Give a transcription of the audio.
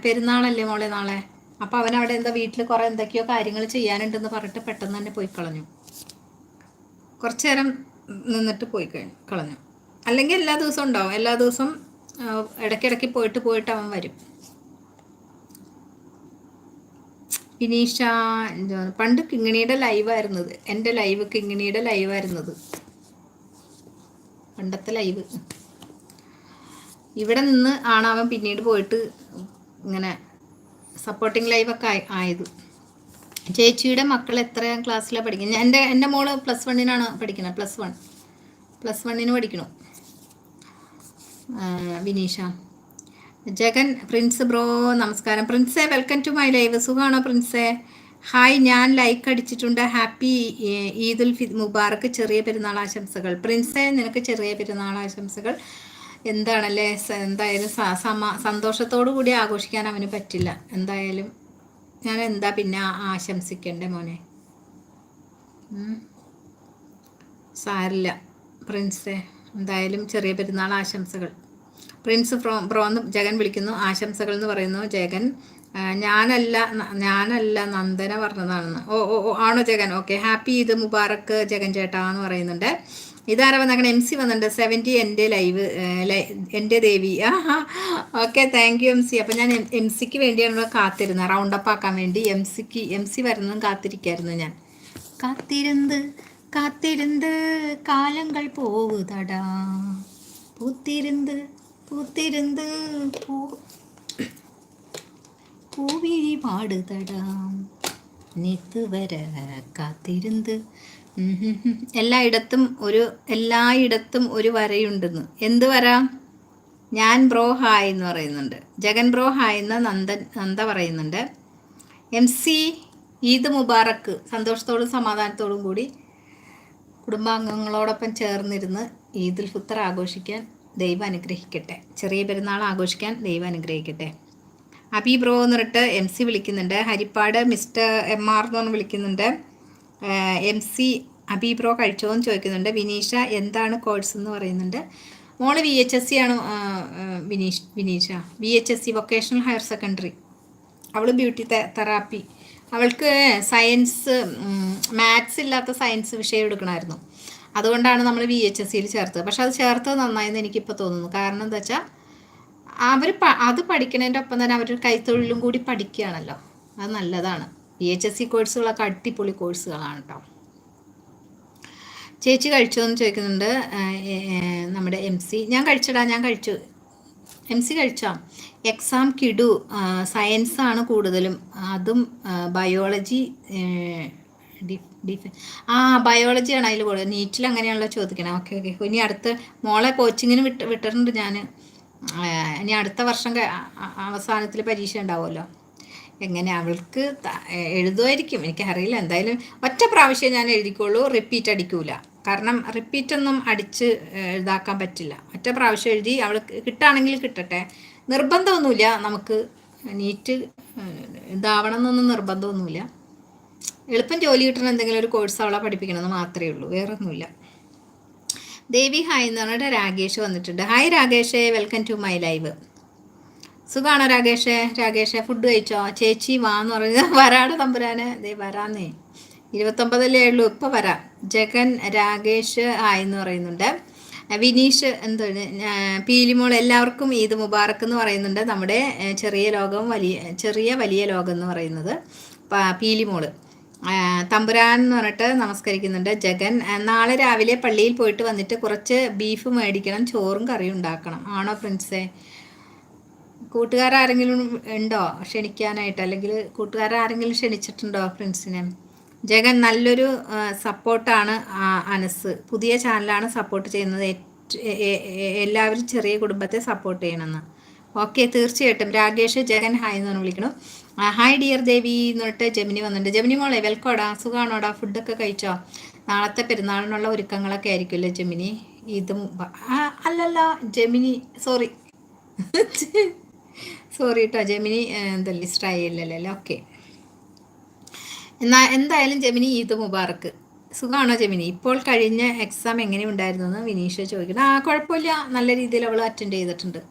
പെരുന്നാളല്ലേ മോളെ നാളെ. അപ്പം അവനവിടെ എന്താ വീട്ടിൽ കുറേ എന്തൊക്കെയോ കാര്യങ്ങൾ ചെയ്യാനുണ്ടെന്ന് പറഞ്ഞിട്ട് പെട്ടെന്ന് തന്നെ പോയി കളഞ്ഞു. കുറച്ചു നേരം നിന്നിട്ട് പോയി കളഞ്ഞു. അല്ലെങ്കിൽ എല്ലാ ദിവസവും ഉണ്ടാവും, എല്ലാ ദിവസവും ഇടയ്ക്കിടയ്ക്ക് പോയിട്ട് അവൻ വരും. വിനീഷ പണ്ട് കിങ്ങിണിയുടെ ലൈവായിരുന്നത്, എൻ്റെ ലൈവ് കിങ്ങിണിയുടെ ലൈവായിരുന്നത്, പണ്ടത്തെ ലൈവ്. ഇവിടെ നിന്ന് ആണ് അവൻ പിന്നീട് പോയിട്ട് ഇങ്ങനെ സപ്പോർട്ടിങ് ലൈവൊക്കെ ആയത്. ചേച്ചിയുടെ മക്കൾ എത്രയാം ക്ലാസ്സിലാണ് പഠിക്കുന്നത്? എൻ്റെ മോള് +1 പഠിക്കുന്നത്. +1 പഠിക്കണു. വിനീഷ ജഗൻ പ്രിൻസ് ബ്രോ നമസ്കാരം. പ്രിൻസേ വെൽക്കം ടു മൈ ലൈവ്. സുഖമാണോ പ്രിൻസേ? ഹായ്, ഞാൻ ലൈക്ക് അടിച്ചിട്ടുണ്ട്. ഹാപ്പി ഈദുൽ മുബാറക്ക്, ചെറിയ പെരുന്നാൾ ആശംസകൾ. പ്രിൻസേ നിനക്ക് ചെറിയ പെരുന്നാൾ ആശംസകൾ. എന്താണല്ലേ, എന്തായാലും സന്തോഷത്തോടു കൂടി ആഘോഷിക്കാൻ അവന് പറ്റില്ല. എന്തായാലും ഞാൻ എന്താ പിന്നെ ആശംസിക്കണ്ടേ മോനെ? സാരില്ല പ്രിൻസേ, എന്തായാലും ചെറിയ പെരുന്നാൾ ആശംസകൾ. പ്രിൻസ് ബ്രോ എന്ന് ജഗൻ വിളിക്കുന്നു. ആശംസകൾ എന്ന് പറയുന്നു ജഗൻ. ഞാനല്ല നന്ദന പറഞ്ഞതാണെന്ന്. ഓ ആണോ ജഗൻ? ഓക്കെ, ഹാപ്പി ഈദ് മുബാറക്ക് ജഗൻ ചേട്ടാ എന്ന് പറയുന്നുണ്ട്. ഇതാരാ വന്നേക്കണേ? MC വന്നിട്ടുണ്ട്. 70 എൻ്റെ ലൈവ്, എൻ്റെ ദേവി. Okay, thank you MC. അപ്പം ഞാൻ MC വേണ്ടിയാണ് കാത്തിരുന്നത്, റൗണ്ട് അപ്പ് ആക്കാൻ വേണ്ടി. MC വരുന്നതും കാത്തിരിക്കായിരുന്നു ഞാൻ. കാത്തിരുന്ന് കാലങ്ങൾ പോവുതടാ, പൂത്തിരുന്ന് പൂവിഴി പാടുതടാ, നീത്ത് വര കാത്തിരുന്ന്. എല്ലായിടത്തും ഒരു വരയുണ്ടെന്ന്. എന്ത് വര? ഞാൻ ബ്രോ ഹായ് എന്ന് പറയുന്നുണ്ട്. ജഗൻ ബ്രോ ഹായ് എന്ന് നന്ദ പറയുന്നുണ്ട്. MC ഈദ് മുബാറക്ക്. സന്തോഷത്തോടും സമാധാനത്തോടും കൂടി കുടുംബാംഗങ്ങളോടൊപ്പം ചേർന്നിരുന്ന് ഈദുൽ ഫിത്തർ ആഘോഷിക്കാൻ ദൈവം അനുഗ്രഹിക്കട്ടെ. ചെറിയ പെരുന്നാൾ ആഘോഷിക്കാൻ ദൈവം അനുഗ്രഹിക്കട്ടെ. അബി ബ്രോ എന്ന് പറഞ്ഞിട്ട് MC വിളിക്കുന്നുണ്ട്. ഹരിപ്പാട് മിസ്റ്റർ MR എന്ന് പറഞ്ഞ് വിളിക്കുന്നുണ്ട്. MC അബി ബ്രോ കഴിച്ചോ എന്ന് ചോദിക്കുന്നുണ്ട്. വിനീഷ എന്താണ് കോഴ്സ് എന്ന് പറയുന്നുണ്ട്. മോള് VHSC ആണ് Vineesha. VHSC vocational higher secondary. അവൾ ബ്യൂട്ടി തെറാപ്പി. അവൾക്ക് സയൻസ്, മാത്സ് ഇല്ലാത്ത സയൻസ് വിഷയം എടുക്കണമായിരുന്നു. അതുകൊണ്ടാണ് നമ്മൾ VHSCയിൽ ചേർത്തത്. പക്ഷെ അത് ചേർത്തത് നന്നായെന്ന് എനിക്കിപ്പോൾ തോന്നുന്നു. കാരണം എന്താ വെച്ചാൽ അത് പഠിക്കണതിൻ്റെ ഒപ്പം തന്നെ അവർ കൈത്തൊഴിലും കൂടി പഠിക്കുകയാണല്ലോ. അത് നല്ലതാണ്. VHSC കോഴ്സുകളൊക്കെ അടിപൊളി കോഴ്സുകളാണ് കേട്ടോ. ചേച്ചി കഴിച്ചോ എന്ന് ചോദിക്കുന്നുണ്ട് നമ്മുടെ MC. ഞാൻ കഴിച്ചു. MC കഴിച്ചോ? എക്സാം കിടു. സയൻസാണ് കൂടുതലും, അതും ബയോളജി. ബയോളജിയാണ് അതിൽ കൂടുതൽ. നീറ്റിൽ അങ്ങനെയാണല്ലോ ചോദിക്കണേ. ഓക്കെ. ഇനി അടുത്ത മോളെ കോച്ചിങ്ങിന് വിട്ടിട്ടുണ്ട് ഞാൻ. ഇനി അടുത്ത വർഷം അവസാനത്തിൽ പരീക്ഷ ഉണ്ടാവുമല്ലോ. എങ്ങനെ അവൾക്ക് എഴുതുമായിരിക്കും, എനിക്കറിയില്ല. എന്തായാലും ഒറ്റ പ്രാവശ്യം ഞാൻ എഴുതിക്കുള്ളൂ, റിപ്പീറ്റ് അടിക്കൂല. കാരണം റിപ്പീറ്റൊന്നും അടിച്ച് എഴുതാക്കാൻ പറ്റില്ല. ഒറ്റ പ്രാവശ്യം എഴുതി അവൾക്ക് കിട്ടുകയാണെങ്കിൽ കിട്ടട്ടെ. നിർബന്ധമൊന്നുമില്ല നമുക്ക് നീറ്റ് ഇതാവണം എന്നൊന്നും നിർബന്ധമൊന്നുമില്ല. എളുപ്പം ജോലി കിട്ടുന്ന എന്തെങ്കിലും ഒരു കോഴ്സ് അവളെ പഠിപ്പിക്കണമെന്ന് മാത്രമേ ഉള്ളൂ, വേറെ ഒന്നുമില്ല. ദേവി ഹായ് എന്ന് പറഞ്ഞിട്ട് രാകേഷ് വന്നിട്ടുണ്ട്. ഹായ് രാകേഷേ, വെൽക്കം ടു മൈ ലൈവ്. സുഖമാണോ രാകേഷേ? ഫുഡ് കഴിച്ചോ? ചേച്ചി വാന്ന് പറയുന്നത് വരാടെ തമ്പുരാന്. ദേ വരാന്നേ, 29 ഉള്ളൂ, ഇപ്പോൾ വരാം. ജഗൻ രാകേഷ് ഹായ് എന്ന് പറയുന്നുണ്ട്. വിനീഷ് എന്താണ് പീലിമോൾ എല്ലാവർക്കും ഈദ് മുബാറക്ക് എന്ന് പറയുന്നുണ്ട്. നമ്മുടെ ചെറിയ വലിയ ലോകം എന്ന് പറയുന്നത് പീലിമോള്. തമ്പുരാൻ എന്ന് പറഞ്ഞിട്ട് നമസ്കരിക്കുന്നുണ്ട്. ജഗൻ നാളെ രാവിലെ പള്ളിയിൽ പോയിട്ട് വന്നിട്ട് കുറച്ച് ബീഫ് മേടിക്കണം, ചോറും കറിയും ഉണ്ടാക്കണം. ആണോ പ്രിൻസേ? കൂട്ടുകാരെങ്കിലും ഉണ്ടോ ക്ഷണിക്കാനായിട്ട്? അല്ലെങ്കിൽ കൂട്ടുകാരെങ്കിലും ക്ഷണിച്ചിട്ടുണ്ടോ പ്രിൻസിനെ? ജഗൻ നല്ലൊരു സപ്പോർട്ടാണ്. അനസ് പുതിയ ചാനലാണ് സപ്പോർട്ട് ചെയ്യുന്നത്. എല്ലാവരും ചെറിയ കുടുംബത്തെ സപ്പോർട്ട് ചെയ്യണമെന്ന്. ഓക്കെ, തീർച്ചയായിട്ടും. രാകേഷ് ജഗൻ ഹായ് എന്ന് പറഞ്ഞ് വിളിക്കണം. ഹായ് ഡിയർ ദേവി എന്ന് പറഞ്ഞിട്ട് ജെമിനി വന്നിട്ടുണ്ട്. ജെമിനി മോളെ വെൽക്കോടാ, സുഖമാണോടാ? ഫുഡൊക്കെ കഴിച്ചോ? നാളത്തെ പെരുന്നാളിനുള്ള ഒരുക്കങ്ങളൊക്കെ ആയിരിക്കുമല്ലേ ജെമിനി? ഇതും അല്ലല്ല ജെമിനി, സോറി കേട്ടോ ജെമിനി, എന്തല്ലേ ലിസ്റ്റായില്ലല്ലോ. ഓക്കെ, എന്തായാലും ജെമിനി ഈദ് മുബാറക്ക്. സുഖമാണോ ജെമിനി? ഇപ്പോൾ കഴിഞ്ഞ എക്സാം എങ്ങനെ ഉണ്ടായിരുന്നു എന്ന് വിനീഷ ചോദിക്കണം. കുഴപ്പമില്ല, നല്ല രീതിയിൽ അവൾ അറ്റൻഡ് ചെയ്തിട്ടുണ്ട്.